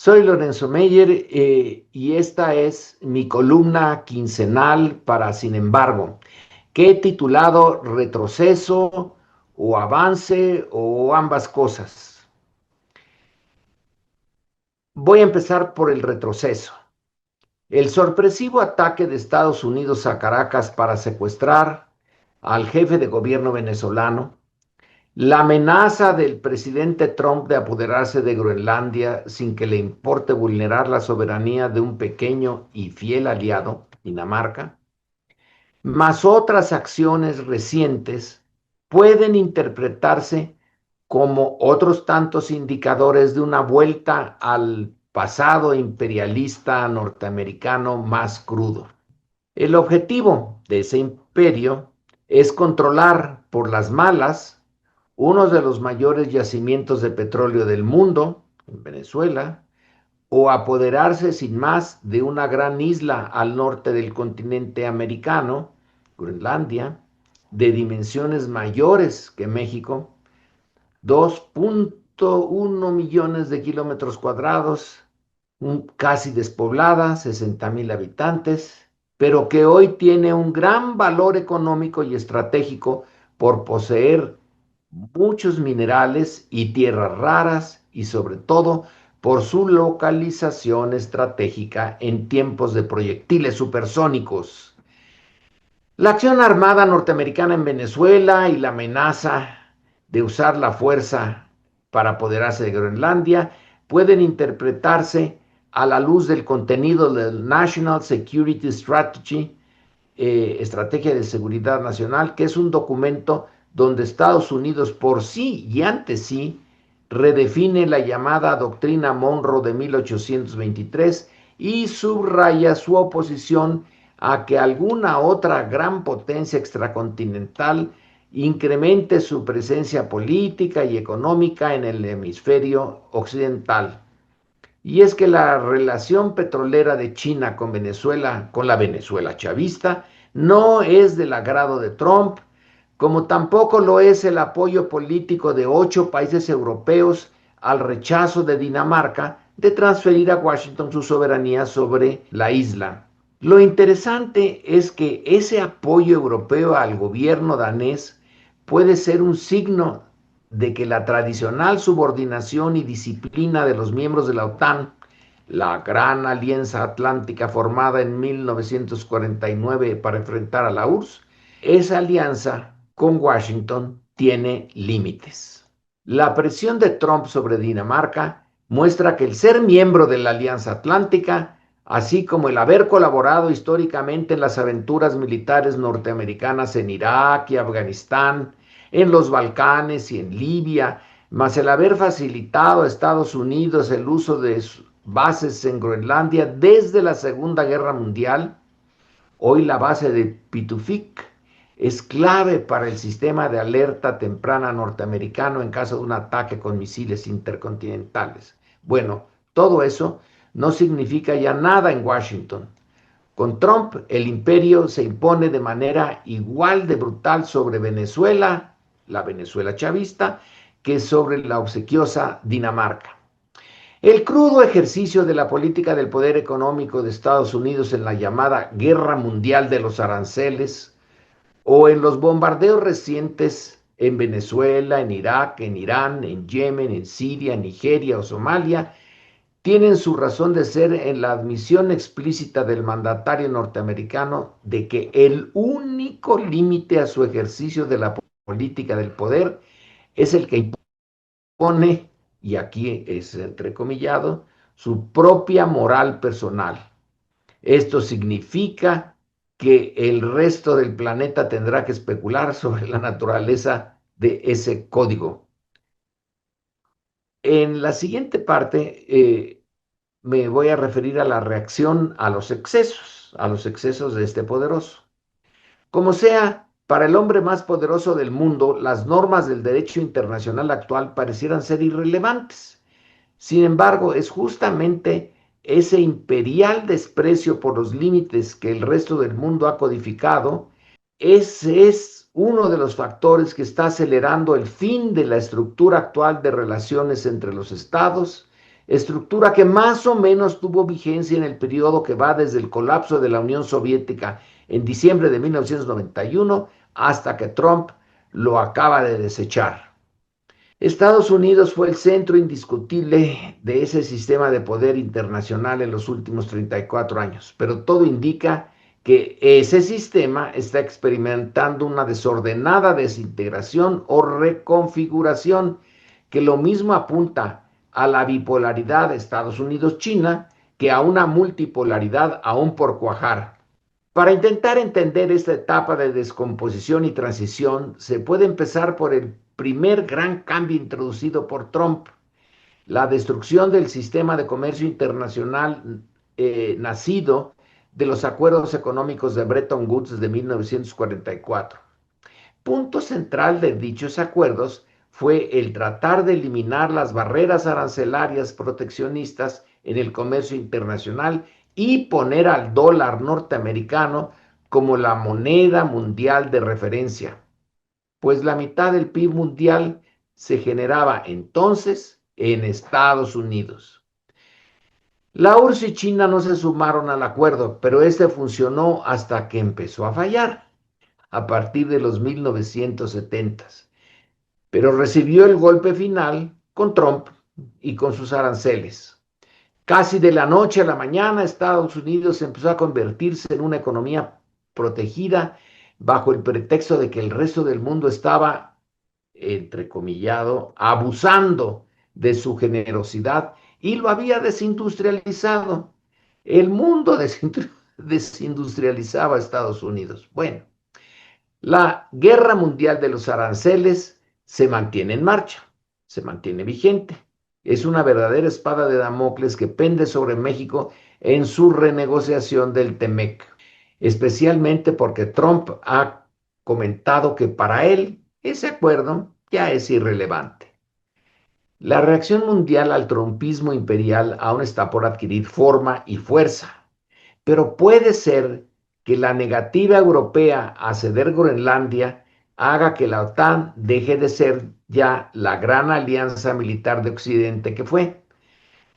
Soy Lorenzo Meyer y esta es mi columna quincenal para Sin embargo, que he titulado Retroceso o Avance o ambas cosas. Voy a empezar por el retroceso. El sorpresivo ataque de Estados Unidos a Caracas para secuestrar al jefe de gobierno venezolano, la amenaza del presidente Trump de apoderarse de Groenlandia sin que le importe vulnerar la soberanía de un pequeño y fiel aliado, Dinamarca, más otras acciones recientes, pueden interpretarse como otros tantos indicadores de una vuelta al pasado imperialista norteamericano más crudo. El objetivo de ese imperio es controlar por las malas uno de los mayores yacimientos de petróleo del mundo, en Venezuela, o apoderarse sin más de una gran isla al norte del continente americano, Groenlandia, de dimensiones mayores que México, 2.1 millones de kilómetros cuadrados, casi despoblada, 60,000 habitantes, pero que hoy tiene un gran valor económico y estratégico por poseer muchos minerales y tierras raras y sobre todo por su localización estratégica en tiempos de proyectiles supersónicos. La acción armada norteamericana en Venezuela y la amenaza de usar la fuerza para apoderarse de Groenlandia pueden interpretarse a la luz del contenido del National Security Strategy, Estrategia de Seguridad Nacional, que es un documento donde Estados Unidos por sí y ante sí redefine la llamada doctrina Monroe de 1823 y subraya su oposición a que alguna otra gran potencia extracontinental incremente su presencia política y económica en el hemisferio occidental. Y es que la relación petrolera de China con Venezuela, con la Venezuela chavista, no es del agrado de Trump, como tampoco lo es el apoyo político de 8 países europeos al rechazo de Dinamarca de transferir a Washington su soberanía sobre la isla. Lo interesante es que ese apoyo europeo al gobierno danés puede ser un signo de que la tradicional subordinación y disciplina de los miembros de la OTAN, la gran alianza atlántica formada en 1949 para enfrentar a la URSS, esa alianza con Washington tiene límites. La presión de Trump sobre Dinamarca muestra que el ser miembro de la Alianza Atlántica, así como el haber colaborado históricamente en las aventuras militares norteamericanas en Irak y Afganistán, en los Balcanes y en Libia, más el haber facilitado a Estados Unidos el uso de bases en Groenlandia desde la Segunda Guerra Mundial, hoy la base de Pitufik es clave para el sistema de alerta temprana norteamericano en caso de un ataque con misiles intercontinentales. Bueno, todo eso no significa ya nada en Washington. Con Trump, el imperio se impone de manera igual de brutal sobre Venezuela, la Venezuela chavista, que sobre la obsequiosa Dinamarca. El crudo ejercicio de la política del poder económico de Estados Unidos en la llamada Guerra Mundial de los Aranceles o en los bombardeos recientes en Venezuela, en Irak, en Irán, en Yemen, en Siria, en Nigeria o Somalia, tienen su razón de ser en la admisión explícita del mandatario norteamericano de que el único límite a su ejercicio de la política del poder es el que impone, y aquí es entrecomillado, su propia moral personal. Esto significa que el resto del planeta tendrá que especular sobre la naturaleza de ese código. En la siguiente parte me voy a referir a la reacción a los excesos de este poderoso. Como sea, para el hombre más poderoso del mundo, las normas del derecho internacional actual parecieran ser irrelevantes. Sin embargo, es justamente ese imperial desprecio por los límites que el resto del mundo ha codificado, ese es uno de los factores que está acelerando el fin de la estructura actual de relaciones entre los estados estructura que más o menos tuvo vigencia en el periodo que va desde el colapso de la Unión Soviética en diciembre de 1991 hasta que Trump lo acaba de desechar. Estados Unidos fue el centro indiscutible de ese sistema de poder internacional en los últimos 34 años, pero todo indica que ese sistema está experimentando una desordenada desintegración o reconfiguración que lo mismo apunta a la bipolaridad de Estados Unidos-China que a una multipolaridad aún por cuajar. Para intentar entender esta etapa de descomposición y transición, se puede empezar por el primer gran cambio introducido por Trump, la destrucción del sistema de comercio internacional nacido de los acuerdos económicos de Bretton Woods de 1944. Punto central de dichos acuerdos fue el tratar de eliminar las barreras arancelarias proteccionistas en el comercio internacional y poner al dólar norteamericano como la moneda mundial de referencia, pues la mitad del PIB mundial se generaba entonces en Estados Unidos. La URSS y China no se sumaron al acuerdo, pero este funcionó hasta que empezó a fallar a partir de los 1970, pero recibió el golpe final con Trump y con sus aranceles. Casi de la noche a la mañana, Estados Unidos empezó a convertirse en una economía protegida bajo el pretexto de que el resto del mundo estaba, entrecomillado, abusando de su generosidad y lo había desindustrializado. El mundo desindustrializaba a Estados Unidos. Bueno, la guerra mundial de los aranceles se mantiene en marcha, se mantiene vigente. Es una verdadera espada de Damocles que pende sobre México en su renegociación del TEMEC, especialmente porque Trump ha comentado que para él ese acuerdo ya es irrelevante. La reacción mundial al trumpismo imperial aún está por adquirir forma y fuerza, pero puede ser que la negativa europea a ceder Groenlandia haga que la OTAN deje de ser ya la gran alianza militar de Occidente que fue.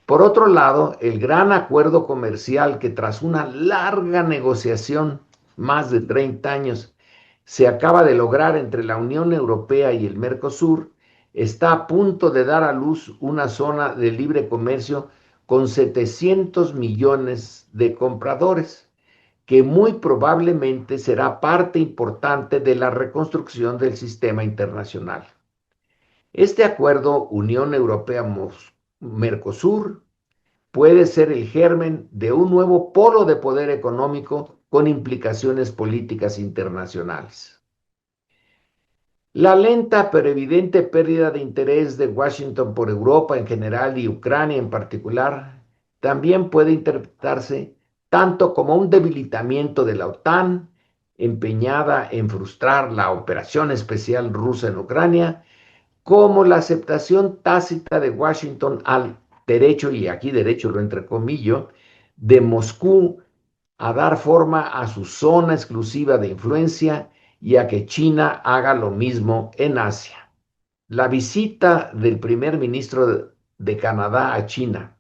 Por otro lado, el gran acuerdo comercial que tras una larga negociación, más de 30 años, se acaba de lograr entre la Unión Europea y el Mercosur, está a punto de dar a luz una zona de libre comercio con 700 millones de compradores, que muy probablemente será parte importante de la reconstrucción del sistema internacional. Este acuerdo Unión Europea-Mercosur puede ser el germen de un nuevo polo de poder económico con implicaciones políticas internacionales. La lenta pero evidente pérdida de interés de Washington por Europa en general y Ucrania en particular también puede interpretarse tanto como un debilitamiento de la OTAN, empeñada en frustrar la operación especial rusa en Ucrania, como la aceptación tácita de Washington al derecho, y aquí derecho lo entrecomillo, de Moscú a dar forma a su zona exclusiva de influencia y a que China haga lo mismo en Asia. La visita del primer ministro de Canadá a China,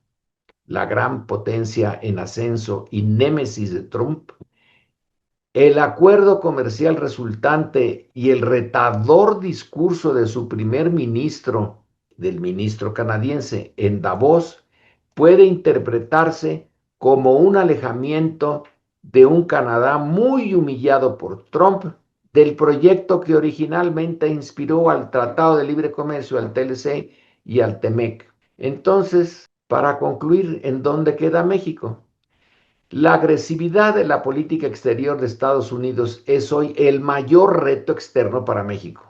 la gran potencia en ascenso y némesis de Trump, el acuerdo comercial resultante y el retador discurso de su primer ministro, del ministro canadiense, en Davos, puede interpretarse como un alejamiento de un Canadá muy humillado por Trump del proyecto que originalmente inspiró al Tratado de Libre Comercio, al TLC y al TEMEC. Entonces, para concluir, ¿en dónde queda México? La agresividad de la política exterior de Estados Unidos es hoy el mayor reto externo para México.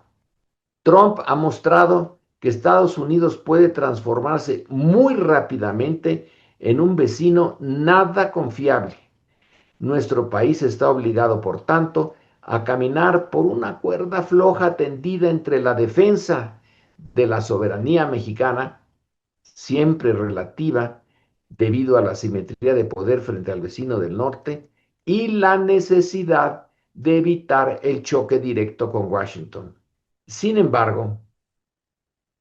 Trump ha mostrado que Estados Unidos puede transformarse muy rápidamente en un vecino nada confiable. Nuestro país está obligado, por tanto, a caminar por una cuerda floja tendida entre la defensa de la soberanía mexicana, siempre relativa, debido a la simetría de poder frente al vecino del norte, y la necesidad de evitar el choque directo con Washington. Sin embargo,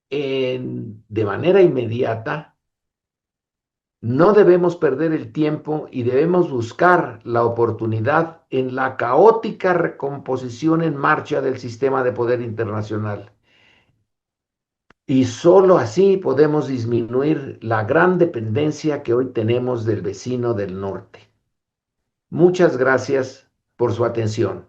de manera inmediata, No debemos perder el tiempo y debemos buscar la oportunidad en la caótica recomposición en marcha del sistema de poder internacional. Y sólo así podemos disminuir la gran dependencia que hoy tenemos del vecino del norte. Muchas gracias por su atención.